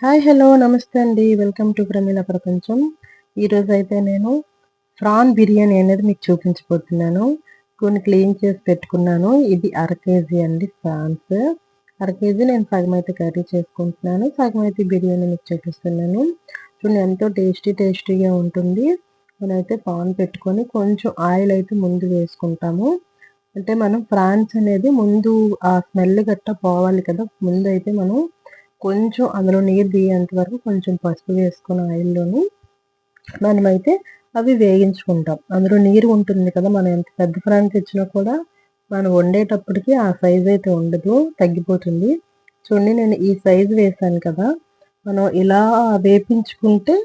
Hi! Hello! నమస్తే అండి. Welcome to Pramila ప్రపంచం. ఈరోజైతే నేను ప్రాన్ బిర్యానీ అనేది మీకు చూపించబోతున్నాను. కొన్ని క్లీన్ చేసి పెట్టుకున్నాను. ఇది అర కేజీ అండి ప్రాన్స్. అర కేజీ నేను సగమైతే కర్రీ చేసుకుంటున్నాను. సగమైతే బిర్యానీ మీకు చూపిస్తున్నాను. చూడండి ఎంతో టేస్టీగా ఉంటుంది. నేనైతే పాన్ పెట్టుకొని కొంచెం ఆయిల్ అయితే ముందు వేసుకుంటాము. అంటే మనం ప్రాన్స్ అనేది ముందు ఆ స్మెల్ గట్టా పోవాలి కదా! ముందైతే మనం కొంచెం అందులో నీరు దిగేంత వరకు కొంచెం పసుపు వేసుకొని ఆయిల్‌లోని మనమైతే అవి వేగించుకుంటాం. అందులో నీరు ఉంటుంది కదా! మనం ఎంత పెద్ద ప్రాన్స్ తెచ్చినా కూడా మనం వండేటప్పటికి ఆ సైజ్ అయితే ఉండదు. తగ్గిపోతుంది. చూడండి నేను ఈ సైజ్ వేశాను కదా! మనం ఇలా వేపించుకుంటే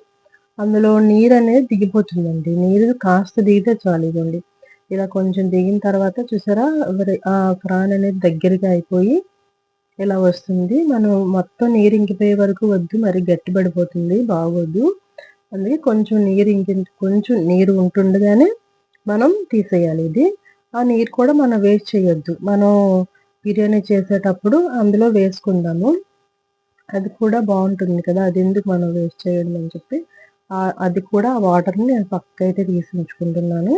అందులో నీరనేది దిగిపోతుందండి. నీరు కాస్త దిగితే చాలు ఇదిగోండి. ఇలా కొంచెం దిగిన తర్వాత చూసారా? ప్రాన్ అనేది దగ్గరగా అయిపోయి ఇలా వస్తుంది. మనం మొత్తం నీరు ఇంకిపోయే వరకు వద్దు. మరి గట్టిపడిపోతుంది. బాగోదు. అందుకే కొంచెం నీరు ఉంటుండగానే మనం తీసేయాలి ఇది. ఆ నీరు కూడా మనం వేస్ట్ చేయొద్దు. మనం బిర్యానీ చేసేటప్పుడు అందులో వేసుకుందాము. అది కూడా బావుంటుంది కదా! అదెందుకు మనం వేస్ట్ చేయడం అని చెప్పి అది కూడా ఆ వాటర్‌ని నేను పక్కకైతే తీసి ఉంచుకుంటున్నాను.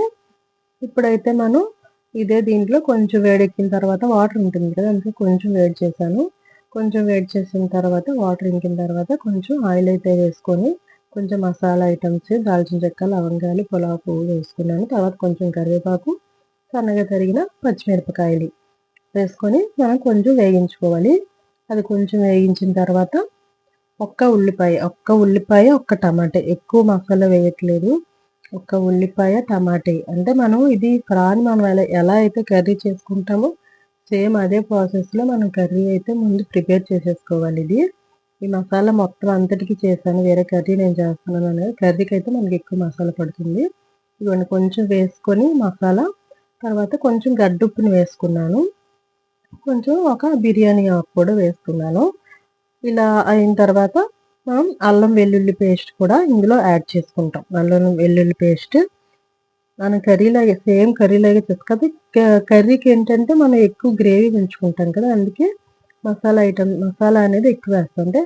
ఇప్పుడైతే మనం ఇదే దీంట్లో కొంచెం వేడెక్కిన తర్వాత వాటర్ ఉంటుంది కదా! అందుకే కొంచెం వేడి చేశాను. కొంచెం వేడి చేసిన తర్వాత వాటర్ ఇంకిన తర్వాత కొంచెం ఆయిల్ అయితే వేసుకొని, కొంచెం మసాలా ఐటెమ్స్ దాల్చిన చెక్క, లవంగాలు, పులావు పువ్వు వేసుకున్నాను. తర్వాత కొంచెం కరివేపాకు, సన్నగా తరిగిన పచ్చిమిరపకాయలు వేసుకొని మనం కొంచెం వేగించుకోవాలి. అది కొంచెం వేగించిన తర్వాత ఒక్క ఉల్లిపాయ, ఒక్క టమాటా ఎక్కువ మసాలా వేయట్లేదు. ఒక్క ఉల్లిపాయ, టమాటే. అంటే మనం ఇది ప్రాన్ మనం ఎలా అయితే కర్రీ చేసుకుంటామో సేమ్ అదే ప్రాసెస్‌లో మనం కర్రీ అయితే ముందు ప్రిపేర్ చేసేసుకోవాలి ఇది. ఈ మసాలా మొత్తం అంతటికి చేశాను. వేరే కర్రీ నేను చేస్తున్నాను అనేది కర్రీకైతే మనకి ఎక్కువ మసాలా పడుతుంది. ఇదిగోండి కొంచెం వేసుకొని మసాలా, తర్వాత కొంచెం గడ్డుప్పుని వేసుకున్నాను. కొంచెం ఒక బిర్యానీ ఆకు కూడా వేసుకున్నాను. ఇలా అయిన తర్వాత మనం అల్లం వెల్లుల్లి పేస్ట్ కూడా ఇందులో యాడ్ చేసుకుంటాం. అల్లం వెల్లుల్లి పేస్ట్ మనం సేమ్ కర్రీలాగే కాకపోతే కర్రీకేంటంటే మనం ఎక్కువ గ్రేవీ పెంచుకుంటాం కదా! అందుకే మసాలా అనేది ఎక్కువేస్తాం. అంటే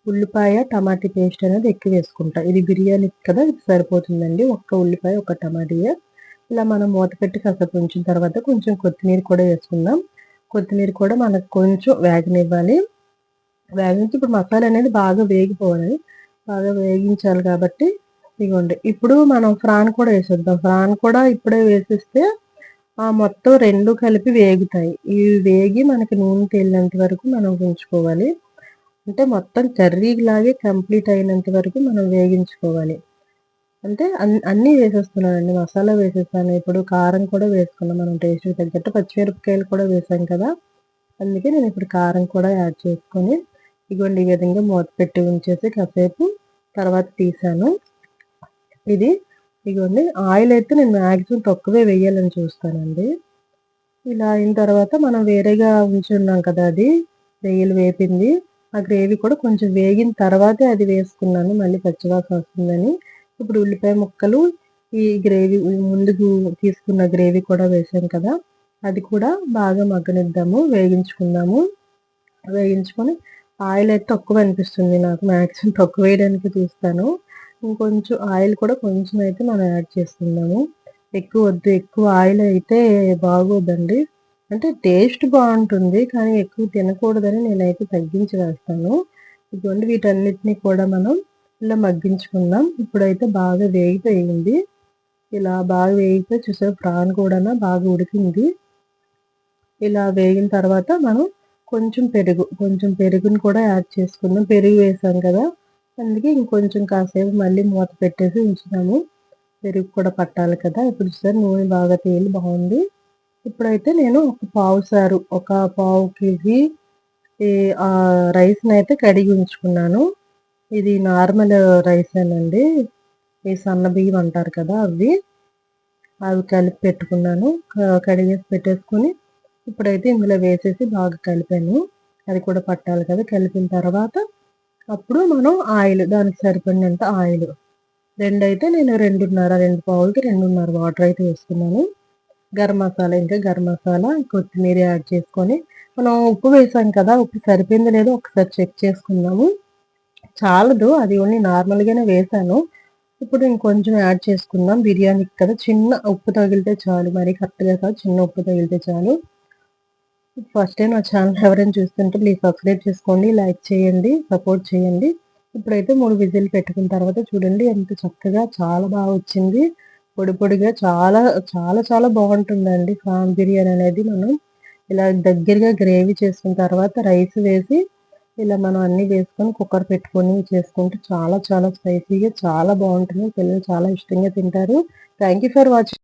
ఉల్లిపాయ, టమాటా పేస్ట్ అనేది ఎక్కువేసుకుంటా. ఇది బిర్యానీకి కదా! ఇది సరిపోతుందండి. ఒక్క ఉల్లిపాయ, ఒక టమాటాయే. ఇలా మనం మూత పెట్టి కాసేపు ఉంచిన తర్వాత కొంచెం కొత్తిమీర కూడా వేసుకుందాం. కొత్తిమీర కూడా మనకు కొంచెం వేగనివ్వాలి. వేగించి ఇప్పుడు మసాలా అనేది బాగా వేగిపోవాలి. బాగా వేగించాలి కాబట్టి ఇగోండి. ఇప్పుడు మనం ప్రాన్ కూడా ఏసేద్దాం. ప్రాన్ కూడా ఇప్పుడే వేసేస్తే మొత్తం 2 కలిపి వేగుతాయి. ఇవి వేగి మనకి నూనె తేలినంత వరకు మనం ఉంచుకోవాలి. అంటే మొత్తం కర్రీలాగే కంప్లీట్ అయినంత వరకు మనం వేగించుకోవాలి. అంటే అన్నీ వేసేస్తున్నానండి. మసాలా వేసేసాను. ఇప్పుడు కారం కూడా వేసుకున్నాం మనం టేస్ట్‌కి తగ్గట్టు. పచ్చిమిరపకాయలు కూడా వేసాం కదా! అందుకే నేనిప్పుడు కారం కూడా యాడ్ చేసుకొని, ఇగోండి ఈ విధంగా మూత పెట్టి ఉంచేసి కాసేపు తర్వాత తీశాను. ఇది ఇగోండి ఆయిలయితే నేను మాక్సిమం తక్కువే వేయాలని చూస్తానండి. ఇలా అయిన తర్వాత మనం వేరేగా ఉంచున్నాం కదా! అది రొయ్యలు వేపింది. ఆ గ్రేవీ కూడా కొంచెం వేగిన తర్వాతే అది వేసుకున్నాను. మళ్ళీ పచ్చివాసన వస్తుందని. ఇప్పుడు ఉల్లిపాయ ముక్కలు, ఈ గ్రేవీ ముందుగు తీసుకున్న గ్రేవీ కూడా వేసాం కదా! అది కూడా బాగా మగ్గనిద్దాము, వేగించుకుందాము. వేయించుకొని ఆయిలయితే తక్కువనిపిస్తుంది నాకు. మాక్సిమం తక్కువ వేయడానికే చూస్తాను. ఇంకొంచెం ఆయిల్ కూడా కొంచెం అయితే మనం యాడ్ చేసుకుందాము. ఎక్కువ వద్దు. ఎక్కువ ఆయిలయితే బాగోదండి. అంటే టేస్ట్ బావుంటుంది. కానీ ఎక్కువ తినకూడదని నేనైతే తగ్గించి వేస్తాను. ఇదిగోండి వీటన్నిటిని కూడా మనం ఇలా మగ్గించుకుందాం. ఇప్పుడైతే బాగా వేగిపోయింది. ఇలా బాగా వేగితే చూసారా ప్రాన్ కూడాను బాగా ఉడికింది. ఇలా వేగిన తర్వాత మనం కొంచెం పెరుగుని కూడా యాడ్ చేసుకుందాం. పెరుగు వేసాం కదా! అందుకే ఇంకొంచెం కాసేపు మళ్ళీ మూత పెట్టేసి ఉంచుదాము. పెరుగు కూడా పట్టాలి కదా! ఇప్పుడు చూసారా నూనె బాగా తేలి బావుంది. ఇప్పుడైతే నేను ఒక పావు కేజీ ఈ రైస్‌నైతే కడిగి ఉంచుకున్నాను. ఇది నార్మల్ రైసేనండి. ఈ సన్న బియ్యం అంటారు కదా! అవి కలిపి పెట్టుకున్నాను. కడిగేసి పెట్టేసుకొని ఇప్పుడైతే ఇందులో వేసేసి బాగా కలిపాను. అది కూడా పట్టాలి కదా! కలిపిన తర్వాత అప్పుడు మనం దానికి సరిపడినంత ఆయిలు. నేను 2 పావులకి 2.5 వాటర్ అయితే వేసుకున్నాను. గరం మసాలా, కొత్తిమీర యాడ్ చేసుకొని మనం ఉప్పు వేసాం కదా! ఉప్పు సరిపోయిందో లేదో ఒకసారి చెక్ చేసుకుందాము. చాలదు, అది ఓన్లీ నార్మల్‌గానే వేశాను. ఇప్పుడు ఇంకొంచెం యాడ్ చేసుకుందాం. బిర్యానీకి కదా చిన్న ఉప్పు తగిలితే చాలు. మరీ కరెక్ట్‌గా కాదు, చిన్న ఉప్పు తగిలితే చాలు. ఫస్ట్ టైం నా ఛానల్ ఎవరైనా చూస్తుంటే ప్లీజ్ సబ్స్క్రైబ్ చేసుకోండి, లైక్ చేయండి, సపోర్ట్ చేయండి. ఇప్పుడైతే 3 విజిల్ పెట్టుకున్న తర్వాత చూడండి ఎంత చక్కగా చాలా బాగా వచ్చింది. పొడి పొడిగా చాలా చాలా చాలా బావుంటుందండి ప్రాన్ బిర్యానీ అనేది. మనం ఇలా దగ్గరగా గ్రేవీ చేసుకున్న తర్వాత రైస్ వేసి ఇలా మనం అన్నీ వేసుకొని కుక్కర్ పెట్టుకొని చేసుకుంటే చాలా చాలా స్పైసీగా చాలా బావుంటుంది. పిల్లలు చాలా ఇష్టంగా తింటారు. Thank you for watching.